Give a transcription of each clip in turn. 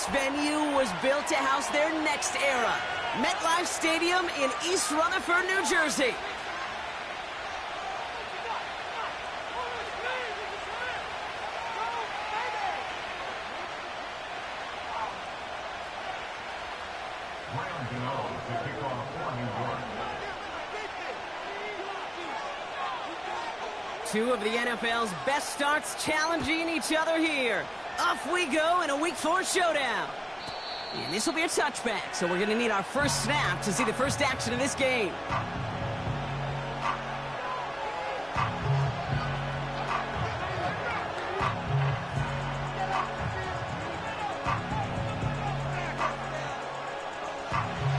This venue was built to house their next era. MetLife Stadium in East Rutherford, New Jersey. Two of the NFL's best starts challenging each other here. Off we go in a Week 4 showdown. And this will be a touchback, so we're going to need our first snap to see the first action of this game.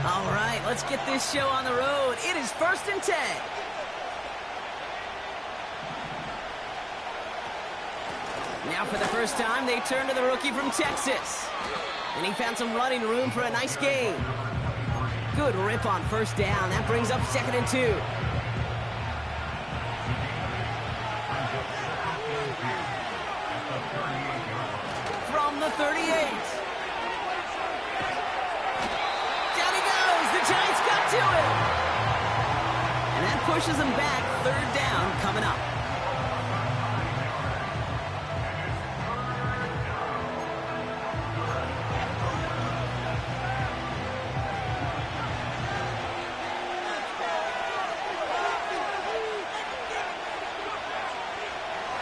All right, let's get this show on the road. It is 1st and 10. Now for the first time, they turn to the rookie from Texas. And he found some running room for a nice gain. Good rip on first down. That brings up 2nd and 2. From the 38. Down he goes. The Giants got to it. And that pushes them back. 3rd down coming up.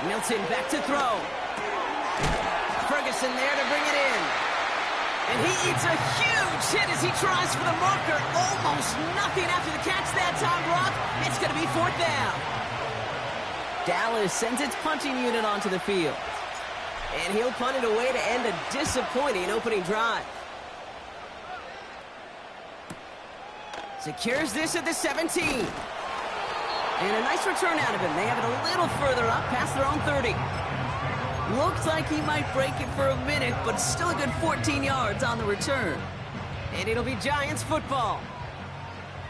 Milton back to throw. Ferguson there to bring it in. And he eats a huge hit as he tries for the marker. Almost nothing after the catch that time, Brock. It's going to be 4th down. Dallas sends its punting unit onto the field. And he'll punt it away to end a disappointing opening drive. Secures this at the 17. And a nice return out of him. They have it a little further up past their own 30. Looks like he might break it for a minute, but still a good 14 yards on the return. And it'll be Giants football.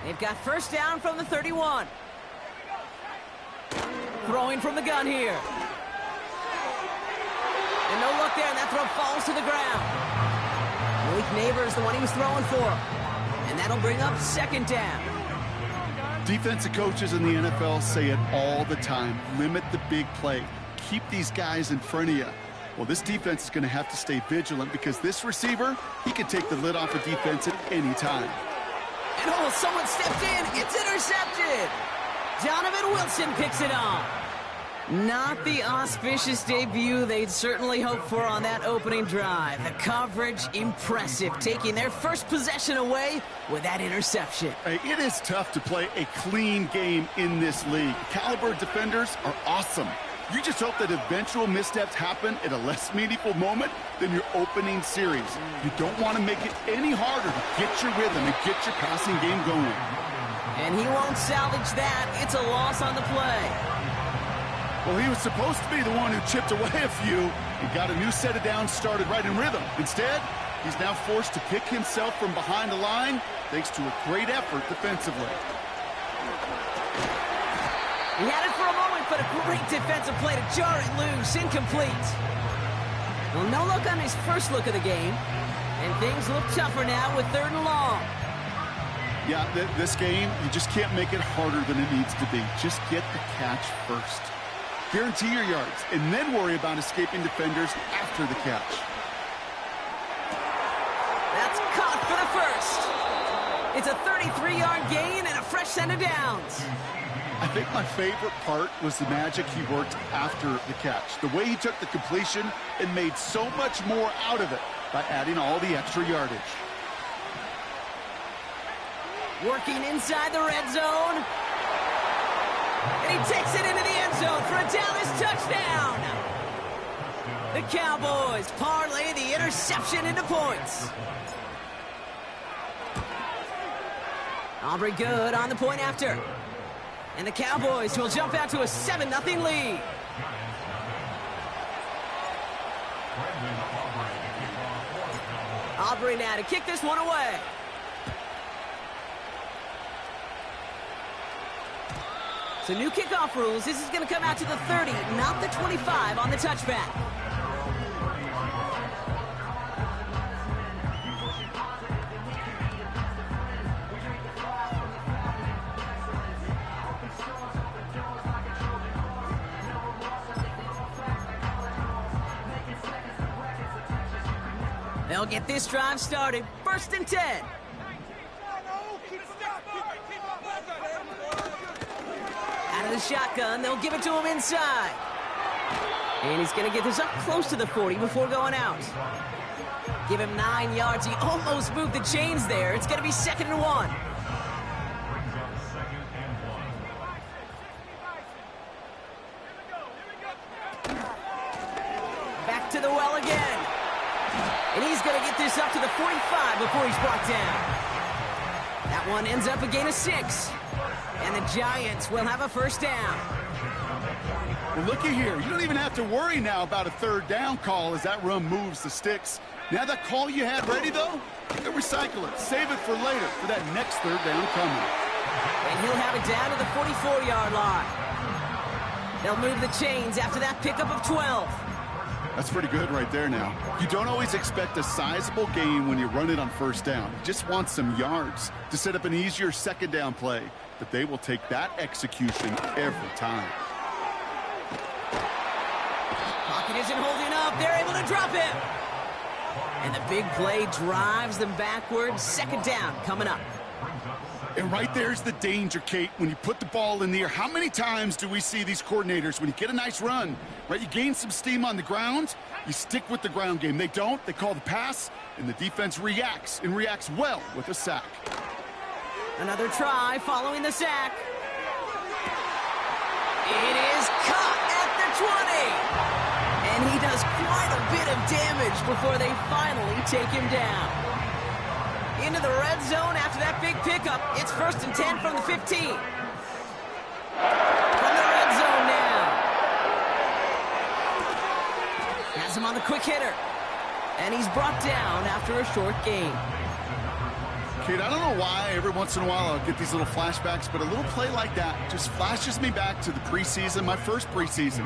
They've got first down from the 31. Throwing from the gun here. And no look there, and that throw falls to the ground. Malik Neighbors, the one he was throwing for. And that'll bring up 2nd down. Defensive coaches in the NFL say it all the time. Limit the big play. Keep these guys in front of you. Well, this defense is going to have to stay vigilant because this receiver, he can take the lid off a defense at any time. And oh, someone stepped in. It's intercepted. Donovan Wilson picks it off. Not the auspicious debut they'd certainly hoped for on that opening drive. The coverage, impressive, taking their first possession away with that interception. Hey, it is tough to play a clean game in this league. Caliber defenders are awesome. You just hope that eventual missteps happen at a less meaningful moment than your opening series. You don't want to make it any harder to get your rhythm and get your passing game going. And he won't salvage that. It's a loss on the play. Well, he was supposed to be the one who chipped away a few and got a new set of downs started right in rhythm. Instead, he's now forced to pick himself from behind the line thanks to a great effort defensively. He had it for a moment, but a great defensive play to jar it loose. Incomplete. Well, no look on his first look of the game. And things look tougher now with 3rd and long. Yeah, this game, you just can't make it harder than it needs to be. Just get the catch first. Guarantee your yards, and then worry about escaping defenders after the catch. That's caught for the first. It's a 33-yard gain and a fresh set of downs. I think my favorite part was the magic he worked after the catch. The way he took the completion and made so much more out of it by adding all the extra yardage. Working inside the red zone. And he takes it into the end zone for a Dallas touchdown. The Cowboys parlay the interception into points. Aubrey good on the point after. And the Cowboys will jump out to a 7-0 lead. Aubrey now to kick this one away. So new kickoff rules. This is going to come out to the 30, not the 25 on the touchback. They'll get this drive started. 1st and 10. Out of the shotgun, they'll give it to him inside. And he's going to get this up close to the 40 before going out. Give him 9 yards. He almost moved the chains there. It's going to be 2nd and 1. Back to the well again. And he's going to get this up to the 45 before he's brought down. That one ends up a gain of 6. And the Giants will have a 1st down. Well, looky here. You don't even have to worry now about a 3rd down call as that run moves the sticks. Now that call you had ready, though, you recycle it. Save it for later for that next 3rd down coming. And he'll have it down to the 44-yard line. They'll move the chains after that pickup of 12. That's pretty good right there now. You don't always expect a sizable gain when you run it on 1st down. You just want some yards to set up an easier 2nd down play. But they will take that execution every time. Pocket isn't holding up. They're able to drop him. And the big play drives them backwards. 2nd down coming up. And right there's the danger, Kate, when you put the ball in the air. How many times do we see these coordinators, when you get a nice run, right, you gain some steam on the ground, you stick with the ground game. They don't. They call the pass, and the defense reacts, and reacts well with a sack. Another try following the sack. It is caught at the 20. And he does quite a bit of damage before they finally take him down. Into the red zone after that big pickup. It's 1st and 10 from the 15. From the red zone now. Has him on the quick hitter. And he's brought down after a short gain. Kate, I don't know why every once in a while I'll get these little flashbacks, but a little play like that just flashes me back to the preseason, my first preseason,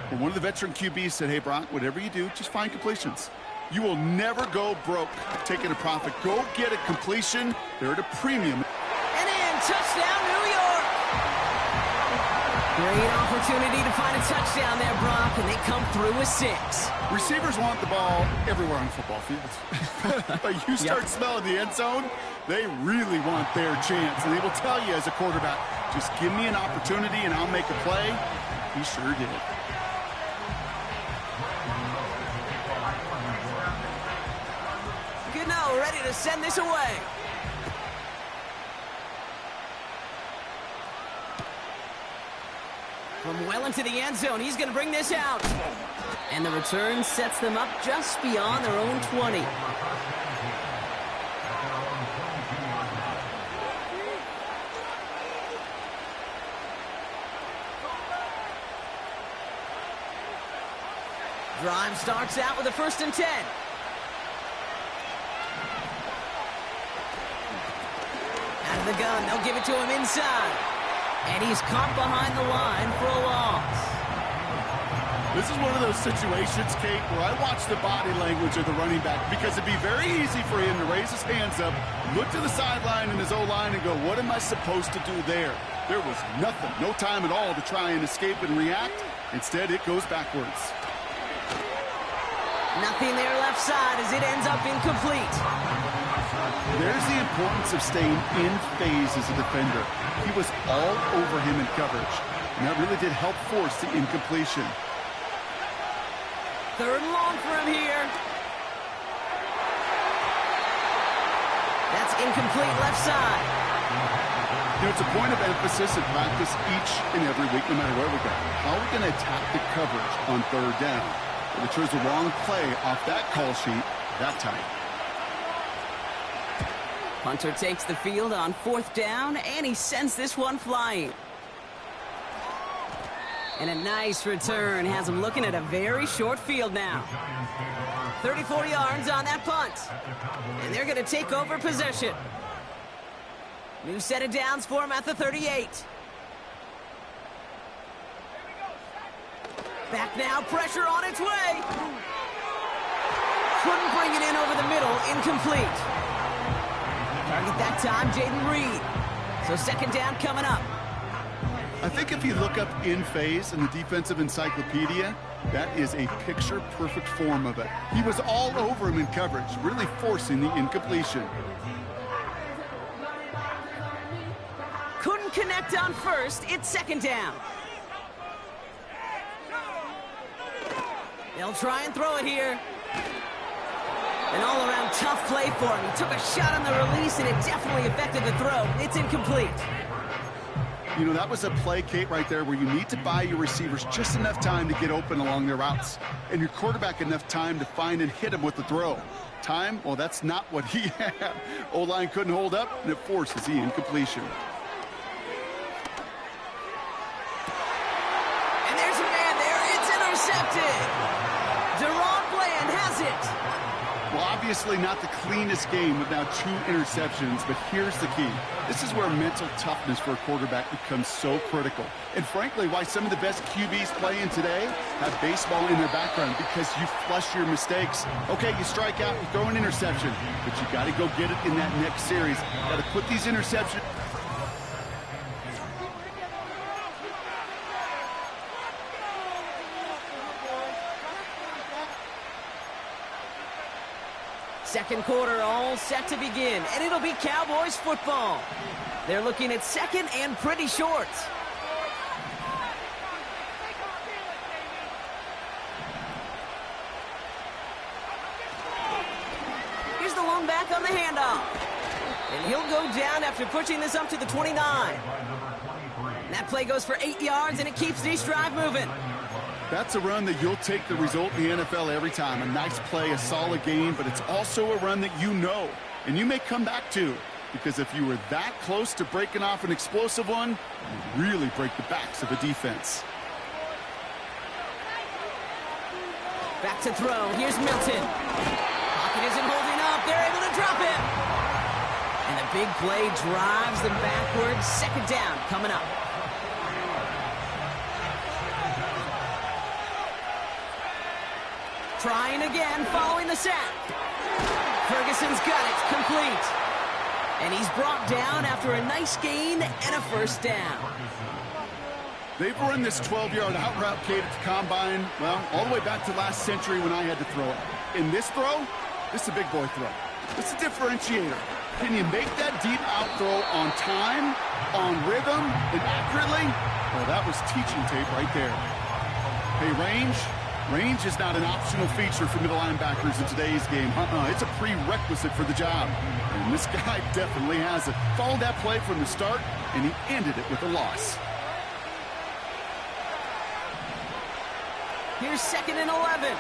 where one of the veteran QBs said, hey, Brock, whatever you do, just find completions. You will never go broke taking a profit. Go get a completion. They're at a premium. And in, touchdown, New York. Great opportunity to find a touchdown there, Brock, and they come through with 6. Receivers want the ball everywhere on football fields. But you start smelling the end zone, they really want their chance. And they will tell you as a quarterback, just give me an opportunity and I'll make a play. He sure did. Gano ready to send this away. From well into the end zone, he's going to bring this out. And the return sets them up just beyond their own 20. Drive starts out with a 1st and 10. Out of the gun, they'll give it to him inside. And he's caught behind the line for a loss. This is one of those situations, Kate, where I watch the body language of the running back because it'd be very easy for him to raise his hands up, look to the sideline in his O-line and go, what am I supposed to do there? There was nothing, no time at all to try and escape and react. Instead, it goes backwards. Nothing there left side as it ends up incomplete. There's the importance of staying in phase as a defender. He was all over him in coverage, and that really did help force the incompletion. 3rd and long for him here. That's incomplete left side. You know, it's a point of emphasis in practice each and every week, no matter where we go. How are we going to attack the coverage on 3rd down? But we chose the wrong play off that call sheet that time. Hunter takes the field on 4th down, and he sends this one flying. And a nice return has him looking at a very short field now. 34 yards on that punt. And they're going to take over possession. New set of downs for him at the 38. Back now, pressure on its way. Couldn't bring it in over the middle, incomplete. Target that time, Jaden Reed. So 2nd down coming up. I think if you look up in phase in the defensive encyclopedia, that is a picture-perfect form of it. He was all over him in coverage, really forcing the incompletion. Couldn't connect on first. It's second down. They'll try and throw it here. An all-around tough play for him. He took a shot on the release, and it definitely affected the throw. It's incomplete. You know, that was a play, Kate, right there where you need to buy your receivers just enough time to get open along their routes, and your quarterback enough time to find and hit him with the throw. Time, well, that's not what he had. O-line couldn't hold up, and it forces the incompletion. And there's a man there. It's intercepted. Deron Bland has it. Well, obviously not the cleanest game with now 2 interceptions, but here's the key. This is where mental toughness for a quarterback becomes so critical. And frankly, why some of the best QBs playing today have baseball in their background, because you flush your mistakes. Okay, you strike out, you throw an interception, but you got to go get it in that next series. Got to put these interceptions. Second quarter all set to begin, and it'll be Cowboys football. They're looking at second and pretty short. Here's the lone back on the handoff. And he'll go down after pushing this up to the 29. That play goes for 8 yards, and it keeps this drive moving. That's a run that you'll take the result in the NFL every time. A nice play, a solid game, but it's also a run that you know, and you may come back to, because if you were that close to breaking off an explosive one, you really break the backs of a defense. Back to throw. Here's Milton. Pocket isn't holding up. They're able to drop him. And the big play drives them backwards. Second down coming up. Trying again, following the sack. Ferguson's got it, complete. And he's brought down after a nice gain and a first down. They've run this 12-yard out route, Kate, at the combine, well, all the way back to last century when I had to throw it. In this throw, this is a big boy throw. It's a differentiator. Can you make that deep out throw on time, on rhythm, and accurately? Well, that was teaching tape right there. Hey, range? Range is not an optional feature for middle linebackers in today's game. It's a prerequisite for the job. And this guy definitely has it. Followed that play from the start, and he ended it with a loss. Here's second and 11.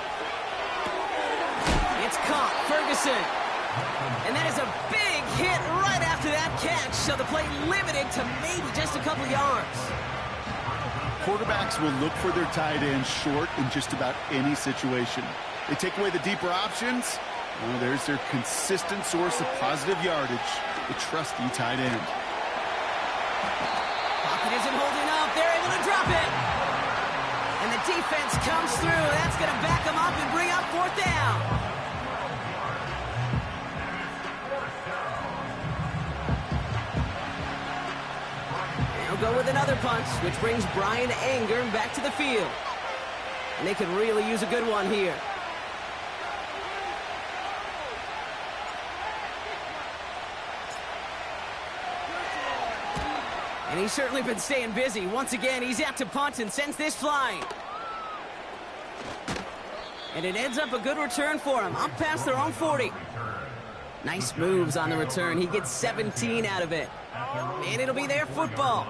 It's caught. Ferguson. And that is a big hit right after that catch. So the play limited to maybe just a couple yards. Quarterbacks will look for their tight end short in just about any situation. They take away the deeper options. Well, there's their consistent source of positive yardage, the trusty tight end. Pocket isn't holding up. They're able to drop it. And the defense comes through. That's going to back them up and bring up fourth down. Go with another punch, which brings Brian Anger back to the field. And they could really use a good one here. And he's certainly been staying busy. Once again, he's out to punt and sends this flying. And it ends up a good return for him, up past their own 40. Nice moves on the return. He gets 17 out of it. And it'll be their football.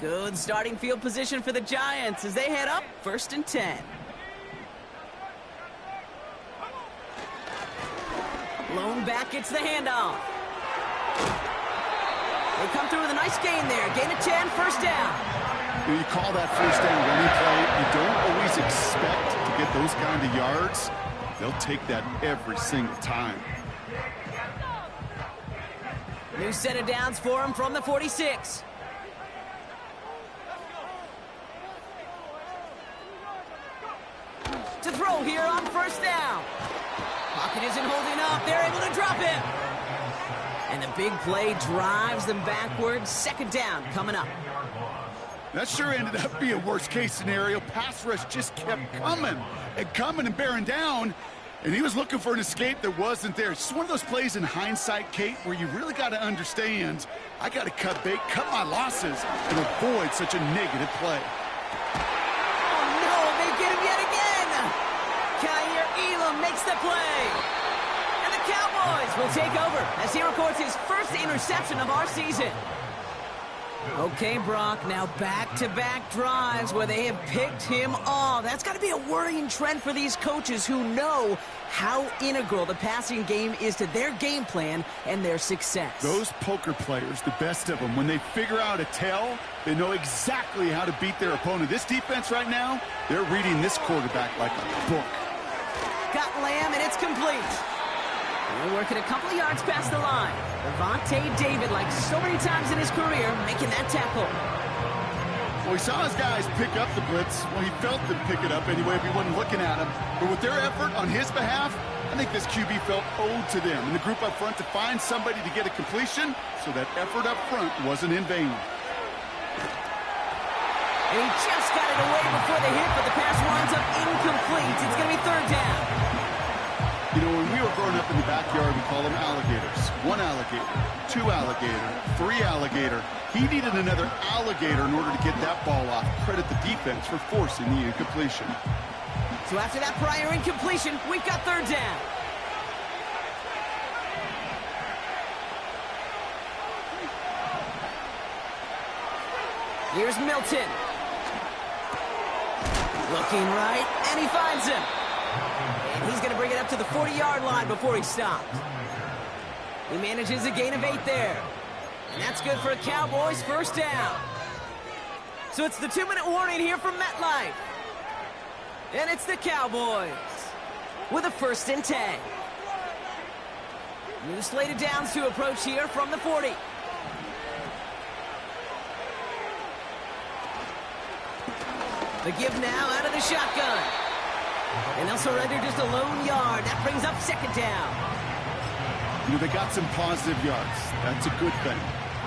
Good starting field position for the Giants as they head up 1st and 10. Lone back gets the handoff. They come through with a nice gain there. Gain of 10, first down. You call that first down running play. You don't always expect to get those kind of yards. They'll take that every single time. New set of downs for him from the 46. To throw here on first down. Pocket isn't holding up. They're able to drop him. And the big play drives them backwards. Second down coming up. That sure ended up being worst-case scenario. Pass rush just kept coming and bearing down. And he was looking for an escape that wasn't there. It's just one of those plays in hindsight, Kate, where you really got to understand, I got to cut bait, cut my losses, and avoid such a negative play. Oh, no, they get him yet again. Kaiir Elam makes the play. And the Cowboys will take over as he records his first interception of our season. Okay, Brock, now back-to-back drives where they have picked him off. That's got to be a worrying trend for these coaches who know how integral the passing game is to their game plan and their success. Those poker players, the best of them, when they figure out a tell, they know exactly how to beat their opponent. This defense right now, they're reading this quarterback like a book. Got Lamb, and it's complete. We're working a couple of yards past the line. Levante David, like so many times in his career, making that tackle. Well, he saw his guys pick up the blitz. Well, he felt them pick it up anyway if he wasn't looking at him. But with their effort on his behalf, I think this QB felt owed to them and the group up front to find somebody to get a completion, so that effort up front wasn't in vain. And he just got it away before the hit, but the pass winds up incomplete. It's going to be third down. You know, when we were growing up in the backyard, we call them alligators. One alligator, two alligator, three alligator. He needed another alligator in order to get that ball off. Credit the defense for forcing the incompletion. So after that prior incompletion, we've got third down. Here's Milton. Looking right, and he finds him. And he's going to bring it up to the 40-yard line before he stopped. He manages a gain of 8 there. And that's good for a Cowboys first down. So it's the 2-minute warning here from MetLife. And it's the Cowboys with a 1st and 10. New slated downs to approach here from the 40. The give now out of the shotgun. And they'll surrender just a lone yard. That brings up second down. You know, they got some positive yards. That's a good thing.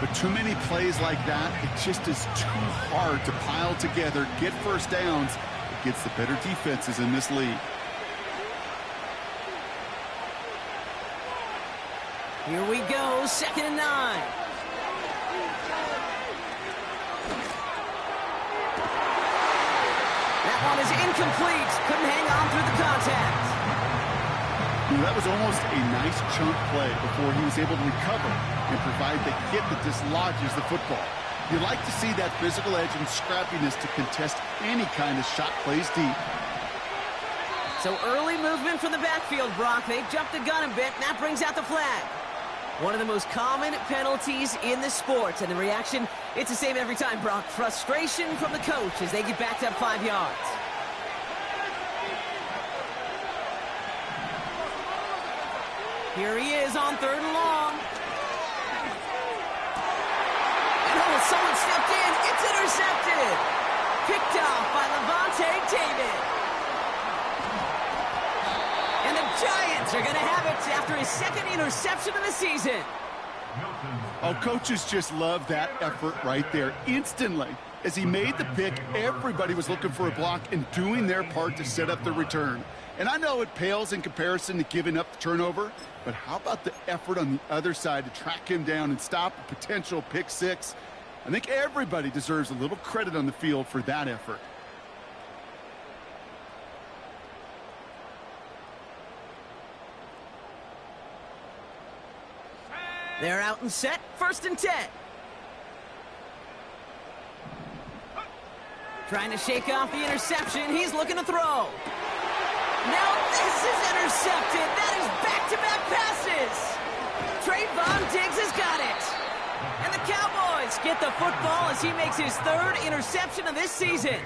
But too many plays like that, it just is too hard to pile together, get first downs against the better defenses in this league. Here we go, 2nd and 9. That one is incomplete. Couldn't hang on through the contact. That was almost a nice chunk play before he was able to recover and provide the hit that dislodges the football. You like to see that physical edge and scrappiness to contest any kind of shot plays deep. So early movement from the backfield, Brock. They jumped the gun a bit, and that brings out the flag. One of the most common penalties in the sport, and the reaction, it's the same every time, Brock. Frustration from the coach as they get backed up 5 yards. Here he is on 3rd and long. And oh, someone stepped in. It's intercepted. Picked off by Levante David. And the Giants are going to have it after his 2nd interception of the season. Oh, coaches just love that effort right there. Instantly, as he made the pick, everybody was looking for a block and doing their part to set up the return. And I know it pales in comparison to giving up the turnover, but how about the effort on the other side to track him down and stop a potential pick 6? I think everybody deserves a little credit on the field for that effort. They're out and set, 1st and 10. Trying to shake off the interception. He's looking to throw. Now this is intercepted. That is back-to-back passes. Trayvon Diggs has got it. And the Cowboys get the football as he makes his 3rd interception of this season.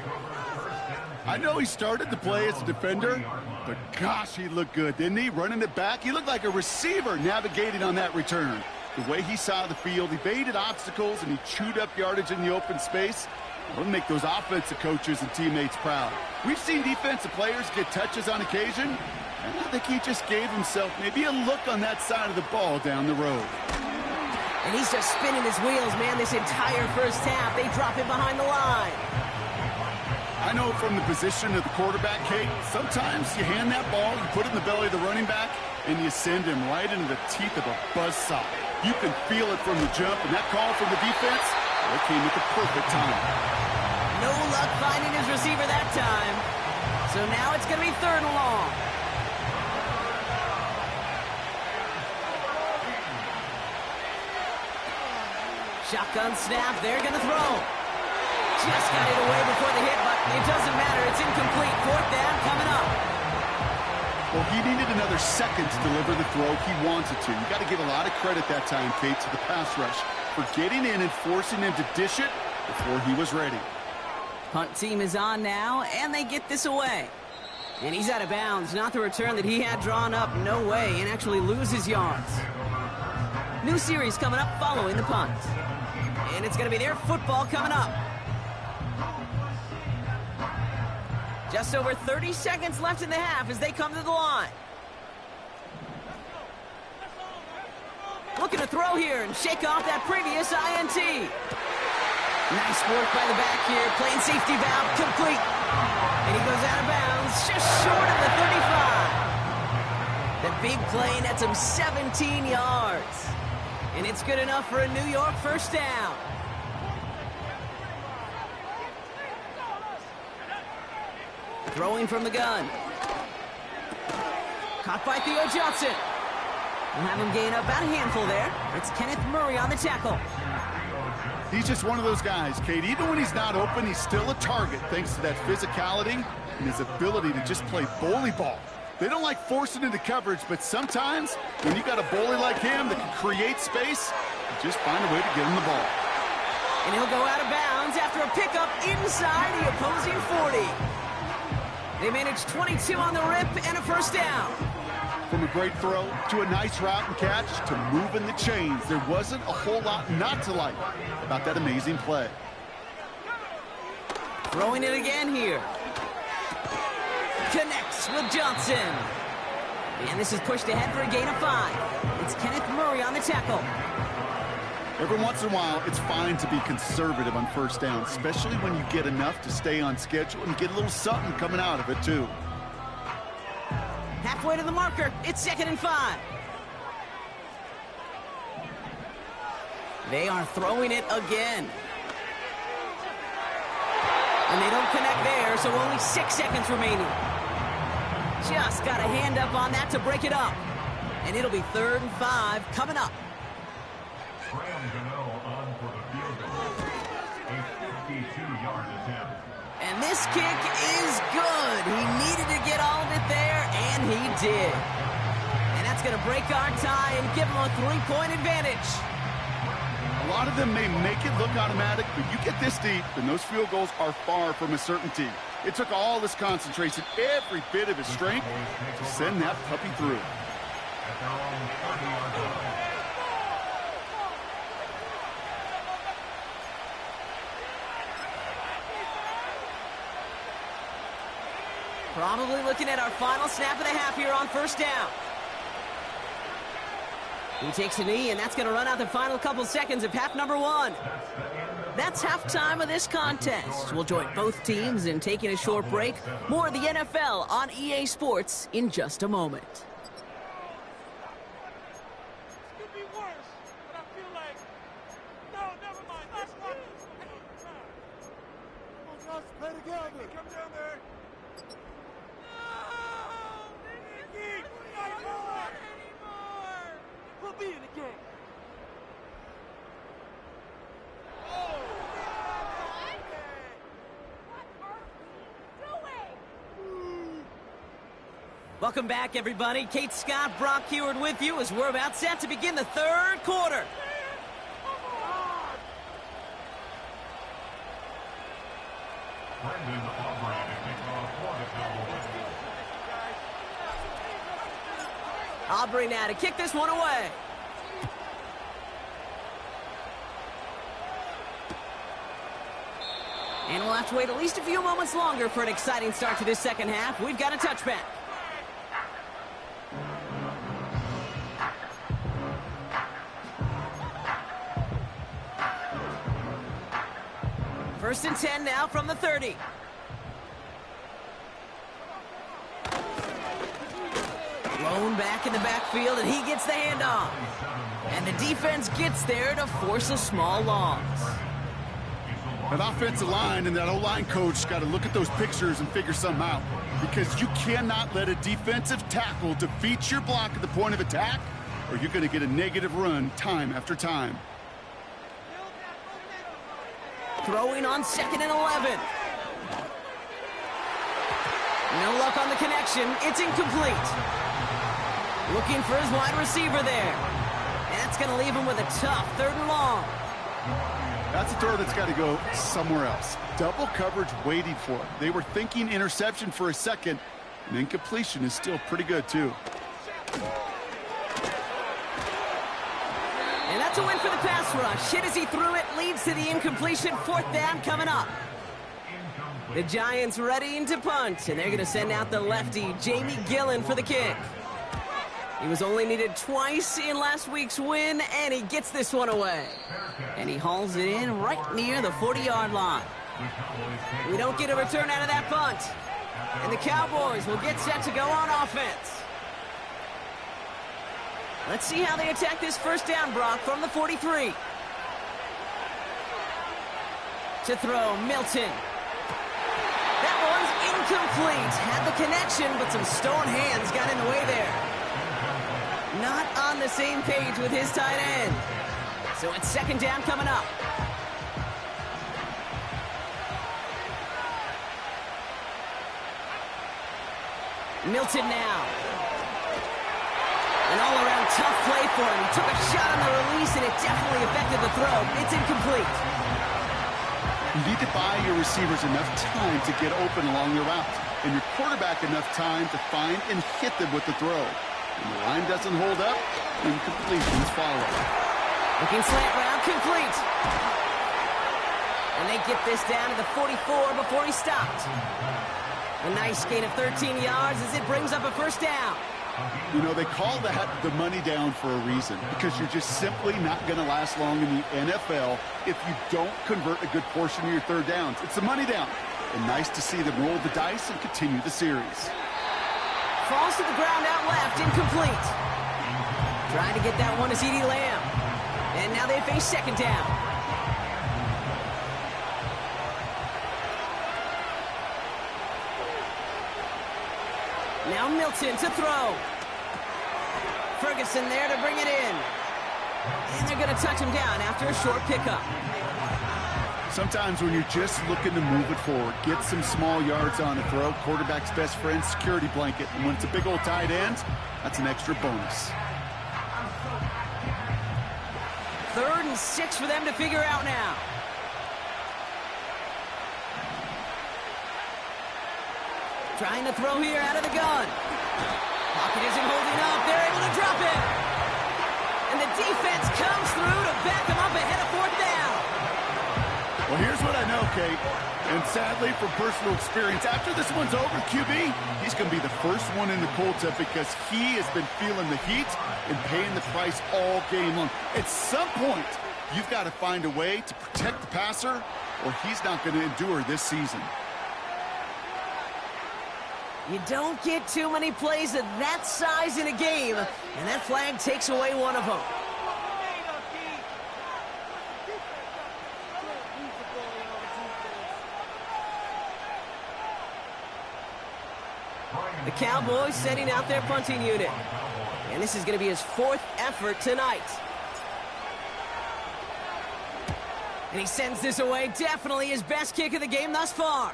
I know he started the play as a defender, but gosh, he looked good, didn't he? Running it back, he looked like a receiver navigating on that return. The way he saw the field, he baited obstacles and he chewed up yardage in the open space. It'll make those offensive coaches and teammates proud. We've seen defensive players get touches on occasion, and I think he just gave himself maybe a look on that side of the ball down the road. And he's just spinning his wheels, man, this entire first half. They drop him behind the line. I know from the position of the quarterback, Kate, sometimes you hand that ball, you put it in the belly of the running back, and you send him right into the teeth of a buzzsaw. You can feel it from the jump, and that call from the defense, it came at the perfect time. No luck finding his receiver that time. So now it's going to be 3rd and long. Shotgun snap, they're going to throw. Just got it away before the hit, but it doesn't matter. It's incomplete. 4th down coming up. Well, he needed another second to deliver the throw he wanted to. You got to give a lot of credit that time, Kate, to the pass rush for getting in and forcing him to dish it before he was ready. Punt team is on now, and they get this away. And he's out of bounds. Not the return that he had drawn up. No way. And actually loses yards. New series coming up following the punt. And it's going to be their football coming up. Just over 30 seconds left in the half as they come to the line. Looking to throw here and shake off that previous INT. Nice work by the back here. Playing safety valve complete. And he goes out of bounds just short of the 35. The big play nets him 17 yards. And it's good enough for a New York 1st down. Throwing from the gun. Caught by Theo Johnson. We'll have him gain up about a handful there. It's Kenneth Murray on the tackle. He's just one of those guys, Kate. Even when he's not open, he's still a target thanks to that physicality and his ability to just play bully ball. They don't like forcing into coverage, but sometimes when you got a bully like him that can create space, you just find a way to get him the ball. And he'll go out of bounds after a pickup inside the opposing 40. They managed 22 on the rip and a 1st down. From a great throw to a nice route and catch to moving the chains, there wasn't a whole lot not to like about that amazing play. Throwing it again here. Connects with Johnson. And this is pushed ahead for a gain of 5. It's Kenneth Murray on the tackle. Every once in a while, it's fine to be conservative on 1st down, especially when you get enough to stay on schedule and get a little something coming out of it, too. Halfway to the marker. It's 2nd and 5. They are throwing it again. And they don't connect there, so only 6 seconds remaining. Just got a hand up on that to break it up. And it'll be 3rd and 5 coming up. And this kick is good. He needed to get all of it there, and he did. And that's going to break our tie and give him a 3-point advantage. A lot of them may make it look automatic, but you get this deep, and those field goals are far from a certainty. It took all this concentration, every bit of his strength, to send that puppy through. Probably looking at our final snap of the half here on 1st down. He takes a knee, and that's going to run out the final couple seconds of half number 1. That's halftime of this contest. We'll join both teams in taking a short break. More of the NFL on EA Sports in just a moment. Could be worse, but I feel like, no, never mind. Let's not. Come on, guys, play together. Come down there. We'll be in the game. Welcome back, everybody. Kate Scott, Brock Heward with you as we're about set to begin the 3rd quarter. Aubrey now to kick this one away. And we'll have to wait at least a few moments longer for an exciting start to this second half. We've got a touchback. First and 10 now from the 30. Blown back in the backfield, and he gets the handoff. And the defense gets there to force a small loss. That offensive line and that O-line coach got to look at those pictures and figure something out. Because you cannot let a defensive tackle defeat your block at the point of attack, or you're going to get a negative run time after time. Throwing on 2nd and 11. No luck on the connection. It's incomplete. Looking for his wide receiver there. And that's going to leave him with a tough 3rd and long. That's a throw that's got to go somewhere else. Double coverage waiting for it. They were thinking interception for a second, and incompletion is still pretty good, too. And that's a win for the pass rush. Hit as he threw it, leads to the incompletion. 4th down coming up. The Giants readying to punt, and they're going to send out the lefty, Jamie Gillen, for the kick. He was only needed twice in last week's win, and he gets this one away. And he hauls it in right near the 40-yard line. We don't get a return out of that punt. And the Cowboys will get set to go on offense. Let's see how they attack this first down, Brock, from the 43. To throw, Milton. That one's incomplete. Had the connection, but some stone hands got in the way there. Not on the same page with his tight end. So it's 2nd down coming up. Milton now. An all-around tough play for him. He took a shot on the release, and it definitely affected the throw. It's incomplete. You need to buy your receivers enough time to get open along the route, and your quarterback enough time to find and hit them with the throw. When the line doesn't hold up, incompletions follow. Looking slant route, complete. And they get this down to the 44 before he stopped. A nice gain of 13 yards as it brings up a first down. You know, they call that the money down for a reason, because you're just simply not going to last long in the NFL if you don't convert a good portion of your 3rd downs. It's the money down. And nice to see them roll the dice and continue the series. Falls to the ground out left, incomplete. Trying to get that one to CeeDee Lamb. And now they face 2nd down. Now Milton to throw. Ferguson there to bring it in. And they're going to touch him down after a short pickup. Sometimes when you're just looking to move it forward, get some small yards on a throw, quarterback's best friend, security blanket. And when it's a big old tight end, that's an extra bonus. 3rd and 6 for them to figure out now. Trying to throw here out of the gun. Pocket isn't holding up. They're able to drop it. And the defense comes through to back them up ahead of 4th down. Well, here's what I know, Kate. And sadly, from personal experience, after this one's over, QB, he's going to be the first one in the cold tub because he has been feeling the heat and paying the price all game long. At some point, you've got to find a way to protect the passer, or he's not going to endure this season. You don't get too many plays of that size in a game, and that flag takes away one of them. The Cowboys setting out their punting unit. And this is going to be his 4th effort tonight. And he sends this away. Definitely his best kick of the game thus far.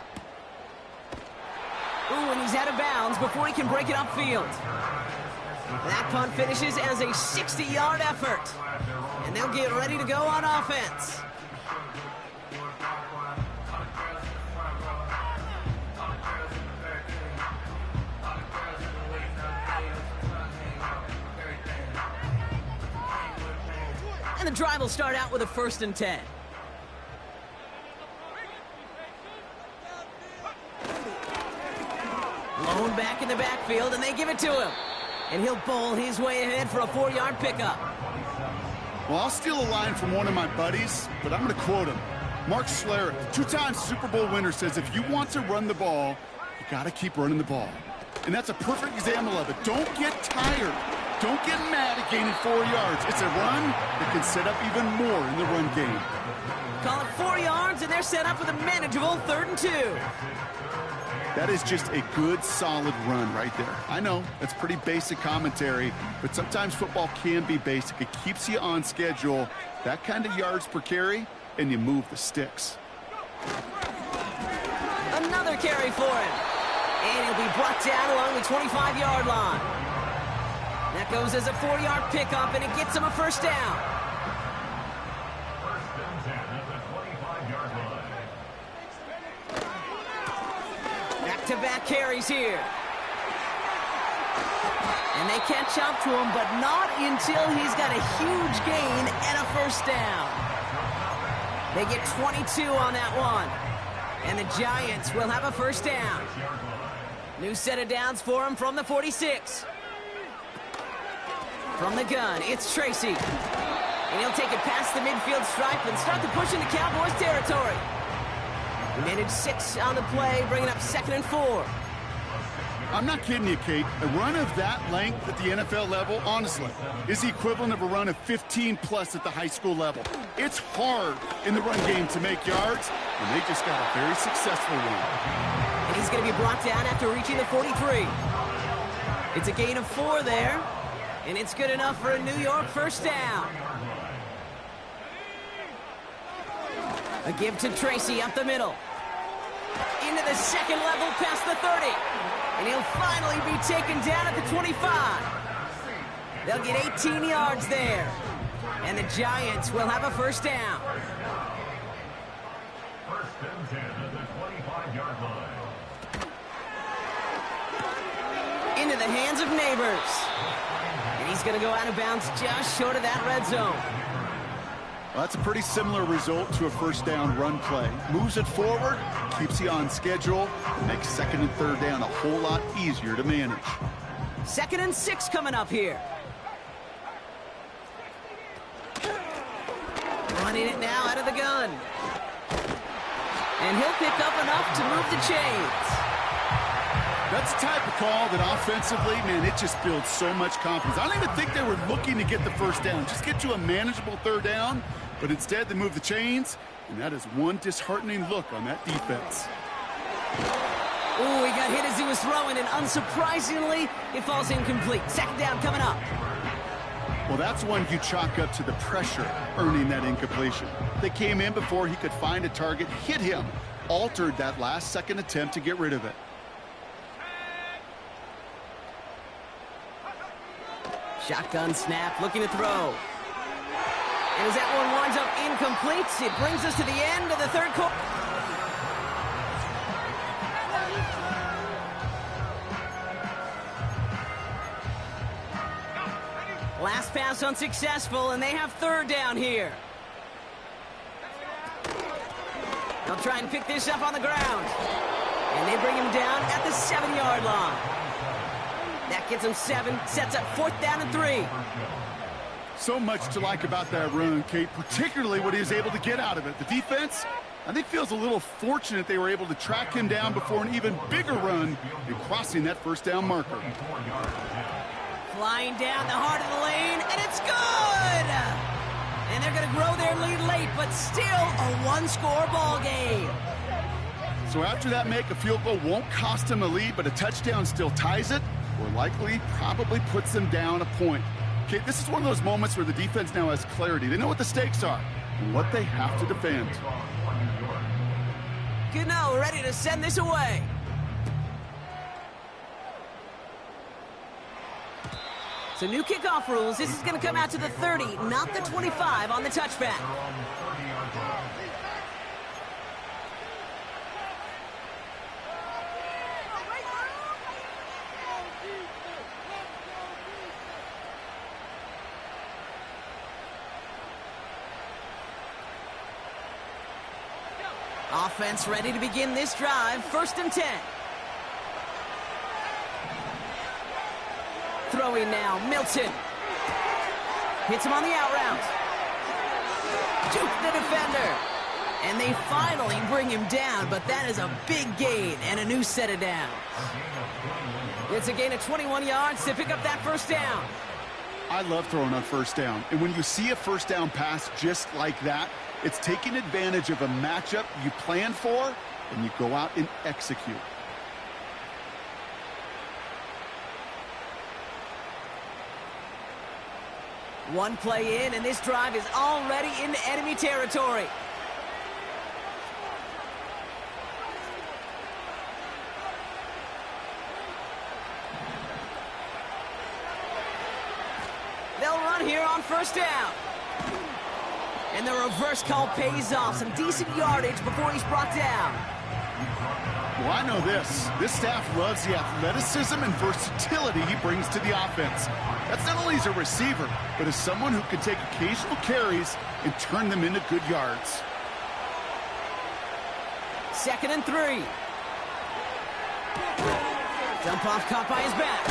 Ooh, and he's out of bounds before he can break it upfield. That punt finishes as a 60-yard effort. And they'll get ready to go on offense. And the drive will start out with a 1st and 10. Blown back in the backfield, and they give it to him. And he'll bowl his way ahead for a 4-yard pickup. Well, I'll steal a line from one of my buddies, but I'm going to quote him. Mark Schlereth, 2-time Super Bowl winner, says if you want to run the ball, you got to keep running the ball. And that's a perfect example of it. Don't get tired. Don't get mad at gaining 4 yards. It's a run that can set up even more in the run game. Call it 4 yards, and they're set up with a manageable 3rd and 2. That is just a good, solid run right there. I know, that's pretty basic commentary, but sometimes football can be basic. It keeps you on schedule, that kind of yards per carry, and you move the sticks. Another carry for him. And he'll be brought down along the 25-yard line. That goes as a 4-yard pickup, and it gets him a 1st down. Back-to-back carries here. And they catch up to him, but not until he's got a huge gain and a 1st down. They get 22 on that one. And the Giants will have a 1st down. New set of downs for him from the 46. From the gun, it's Tracy. And he'll take it past the midfield stripe and start the push into Cowboys territory. He managed 6 on the play, bringing up 2nd and 4. I'm not kidding you, Kate. A run of that length at the NFL level, honestly, is the equivalent of a run of 15-plus at the high school level. It's hard in the run game to make yards, and they just got a very successful one. And he's going to be brought down after reaching the 43. It's a gain of 4 there, and it's good enough for a New York 1st down. A give to Tracy up the middle. Into the 2nd level past the 30. And he'll finally be taken down at the 25. They'll get 18 yards there. And the Giants will have a 1st down. 1st and 10 at the 25-yard line. Into the hands of Neighbors. And he's going to go out of bounds just short of that red zone. Well, that's a pretty similar result to a 1st down run play. Moves it forward, keeps you on schedule, and makes 2nd and 3rd down a whole lot easier to manage. 2nd and 6 coming up here. Running it now out of the gun. And he'll pick up enough to move the chains. That's the type of call that offensively, man, it just builds so much confidence. I don't even think they were looking to get the 1st down. Just get to a manageable 3rd down, but instead they move the chains, and that is one disheartening look on that defense. Ooh, he got hit as he was throwing, and unsurprisingly, it falls incomplete. 2nd down coming up. Well, that's one you chalk up to the pressure earning that incompletion. They came in before he could find a target, hit him, altered that last 2nd attempt to get rid of it. Shotgun snap, looking to throw. And as that one winds up incomplete, it brings us to the end of the 3rd quarter. Last pass unsuccessful, and they have 3rd down here. They'll try and pick this up on the ground. And they bring him down at the 7-yard line. That gets him 7, sets up 4th down and 3. So much to like about that run, Kate, particularly what he was able to get out of it. The defense, I think, feels a little fortunate they were able to track him down before an even bigger run and crossing that 1st down marker. Flying down the heart of the lane, and it's good! And they're going to grow their lead late, but still a 1-score ball game. So after that make, a field goal won't cost him a lead, but a touchdown still ties it, or likely probably puts them down a point. Okay, this is one of those moments where the defense now has clarity. They know what the stakes are and what they have to defend. Gano ready to send this away. So new kickoff rules. This is going to come out to the 30, not the 25 on the touchback. Offense ready to begin this drive. 1st and 10. throwing now. Milton. Hits him on the out route. Juke the defender. And they finally bring him down, but that is a big gain and a new set of downs. It's a gain of 21 yards to pick up that first down. I love throwing on first down. And when you see a first down pass just like that, it's taking advantage of a matchup you plan for, and you go out and execute. One play in, and this drive is already into enemy territory. They'll run here on first down. And the reverse call pays off. Some decent yardage before he's brought down. Well, I know this. This staff loves the athleticism and versatility he brings to the offense. That's not only as a receiver, but as someone who can take occasional carries and turn them into good yards. 2nd and 3. Dump off caught by his back.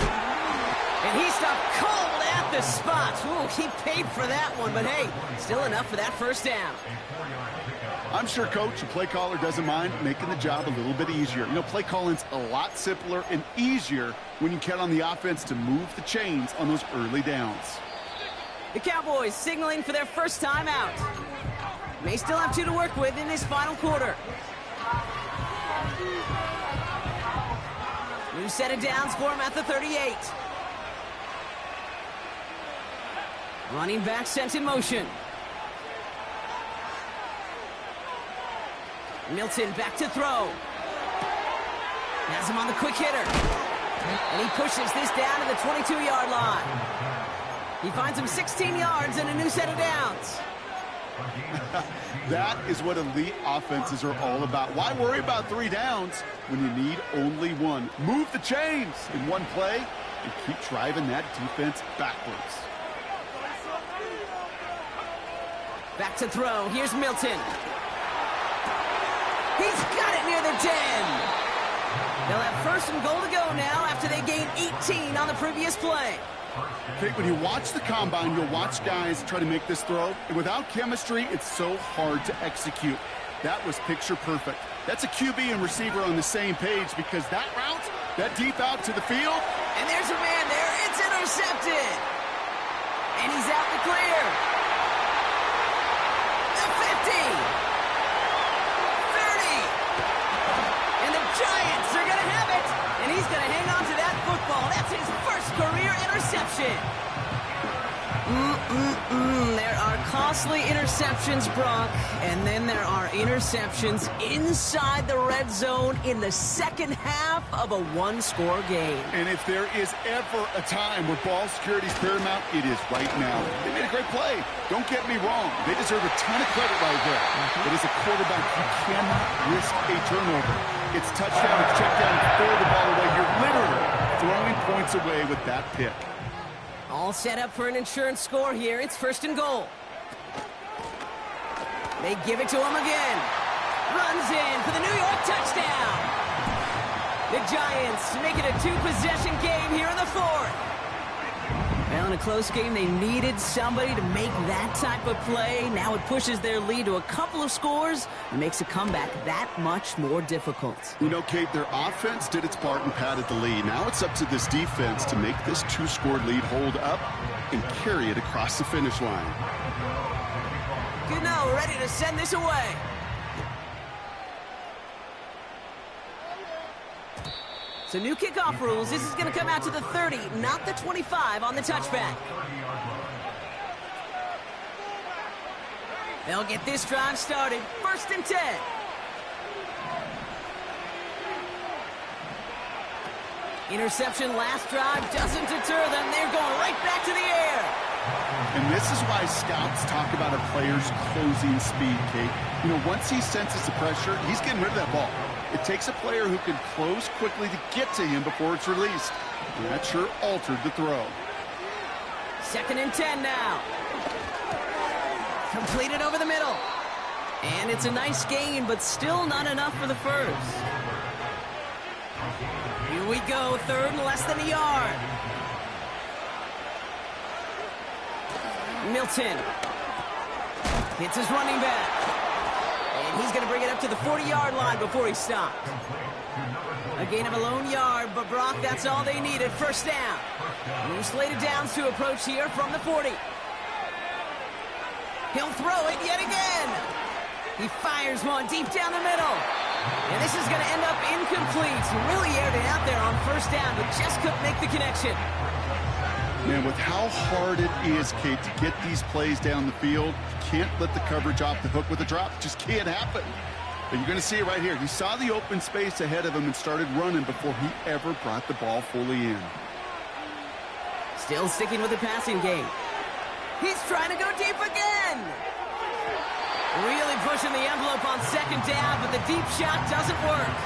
And he stopped cold at the spot. Ooh, he paid for that one, but hey, still enough for that first down. I'm sure coach and play caller doesn't mind making the job a little bit easier. You know, play calling's a lot simpler and easier when you count on the offense to move the chains on those early downs. The Cowboys signaling for their first time out. May still have 2 to work with in this final quarter. New set of downs for him at the 38. Running back sent in motion. Milton back to throw. Has him on the quick hitter. And he pushes this down to the 22-yard line. He finds him 16 yards and a new set of downs. That is what elite offenses are all about. Why worry about 3 downs when you need only 1? Move the chains in one play and keep driving that defense backwards. Back to throw. Here's Milton. He's got it near the 10. They'll have 1st and goal to go now after they gained 18 on the previous play. Okay, when you watch the combine, you'll watch guys try to make this throw, and without chemistry, it's so hard to execute. That was picture perfect. That's a QB and receiver on the same page because that route, that deep out to the field. And there's a man there. It's intercepted. And he's out the clear. The 50. Giants are going to have it, and he's going to hang on to that football. That's his first career interception. There are costly interceptions, Brock, and then there are interceptions inside the red zone in the second half of a 1-score game. And if there is ever a time where ball security is paramount, it is right now. They made a great play. Don't get me wrong. They deserve a ton of credit right there. But as a quarterback, you cannot risk a turnover. It's touchdown, it's check down, throw the ball away. You're literally throwing points away with that pick. All set up for an insurance score here. It's 1st and goal. They give it to him again. Runs in for the New York touchdown. The Giants make it a 2-possession game here in the 4th. Well, in a close game, they needed somebody to make that type of play. Now it pushes their lead to a couple of scores and makes a comeback that much more difficult. You know, Kate, their offense did its part and padded the lead. Now it's up to this defense to make this 2-score lead hold up and carry it across the finish line. Gano ready to send this away. So new kickoff rules. This is going to come out to the 30, not the 25 on the touchback. They'll get this drive started. 1st and 10. Interception last drive doesn't deter them. They're going right back to the air. And this is why scouts talk about a player's closing speed, Kate. You know, once he senses the pressure, he's getting rid of that ball. It takes a player who can close quickly to get to him before it's released. And that sure altered the throw. 2nd and 10 now. Completed over the middle. And it's a nice gain, but still not enough for the first. Here we go, 3rd and less than a yard. Milton hits his running back. And he's going to bring it up to the 40-yard line before he stops. A gain of a lone yard, but Brock, that's all they needed. First down. New slated downs to approach here from the 40. He'll throw it yet again. He fires one deep down the middle. And this is going to end up incomplete. Really aired it out there on first down, but just couldn't make the connection. Man, with how hard it is, Kate, to get these plays down the field, you can't let the coverage off the hook with a drop. It just can't happen. But you're going to see it right here. He saw the open space ahead of him and started running before he ever brought the ball fully in. Still sticking with the passing game. He's trying to go deep again. Really pushing the envelope on second down, but the deep shot doesn't work.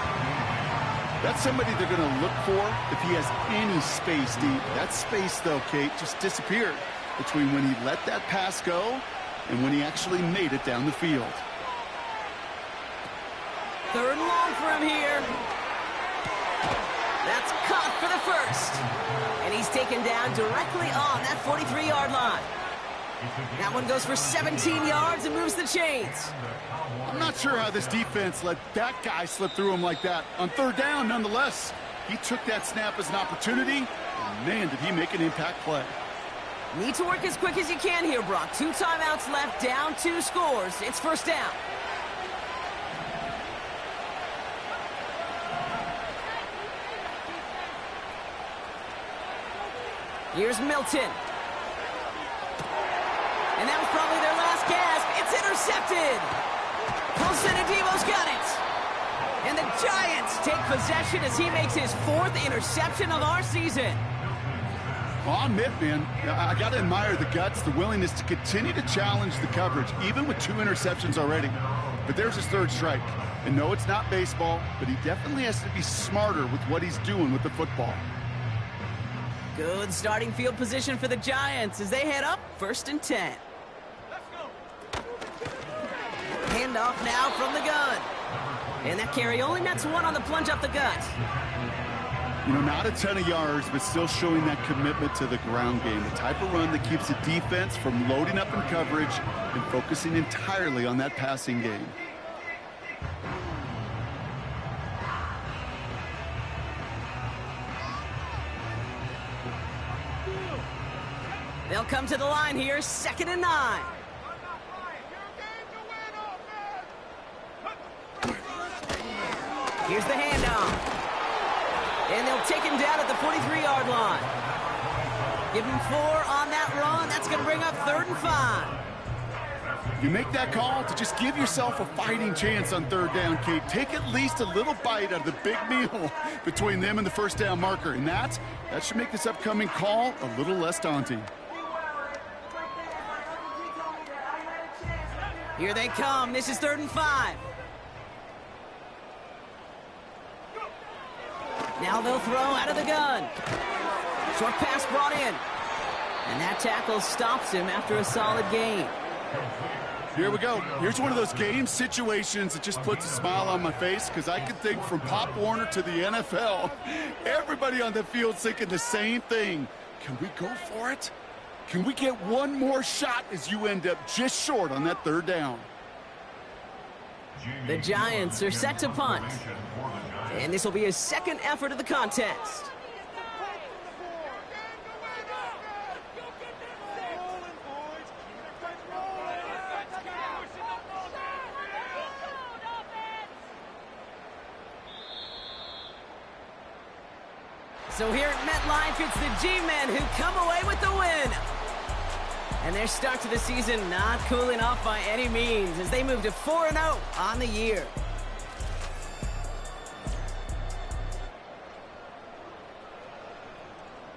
That's somebody they're going to look for if he has any space deep. That space, though, Kate, just disappeared between when he let that pass go and when he actually made it down the field. Third and long for him here. That's caught for the first. And he's taken down directly on that 43-yard line. That one goes for 17 yards and moves the chains. I'm not sure how this defense let that guy slip through him like that. On third down, nonetheless, he took that snap as an opportunity, and man, did he make an impact play. Need to work as quick as you can here, Brock. 2 timeouts left, down 2 scores. It's first down. Here's Milton. And that was probably their last gasp. It's intercepted. Wilson Adebo's got it. And the Giants take possession as he makes his 4th interception of our season. Well, I'll admit, man, I got to admire the guts, the willingness to continue to challenge the coverage, even with 2 interceptions already. But there's his 3rd strike. And no, it's not baseball, but he definitely has to be smarter with what he's doing with the football. Good starting field position for the Giants as they head up 1st and 10. Handoff now from the gun. And that carry only nets 1 on the plunge up the gut. You know, not a ton of yards, but still showing that commitment to the ground game. The type of run that keeps the defense from loading up in coverage and focusing entirely on that passing game. They'll come to the line here, 2nd and 9. Here's the handoff. And they'll take him down at the 43-yard line. Give him 4 on that run. That's going to bring up 3rd and 5. You make that call to just give yourself a fighting chance on 3rd down, Kate. Take at least a little bite out of the big meal between them and the first down marker. And that should make this upcoming call a little less daunting. Here they come. This is 3rd and 5. Now they'll throw out of the gun. Short pass brought in. And that tackle stops him after a solid gain. Here we go. Here's one of those game situations that just puts a smile on my face because I can think from Pop Warner to the NFL. Everybody on the field thinking the same thing. Can we go for it? Can we get one more shot as you end up just short on that 3rd down? The Giants are set to punt. And this will be his 2nd effort of the contest. So here at MetLife, it's the G-Men who come away with the win. And their start to the season not cooling off by any means as they move to 4-0 on the year.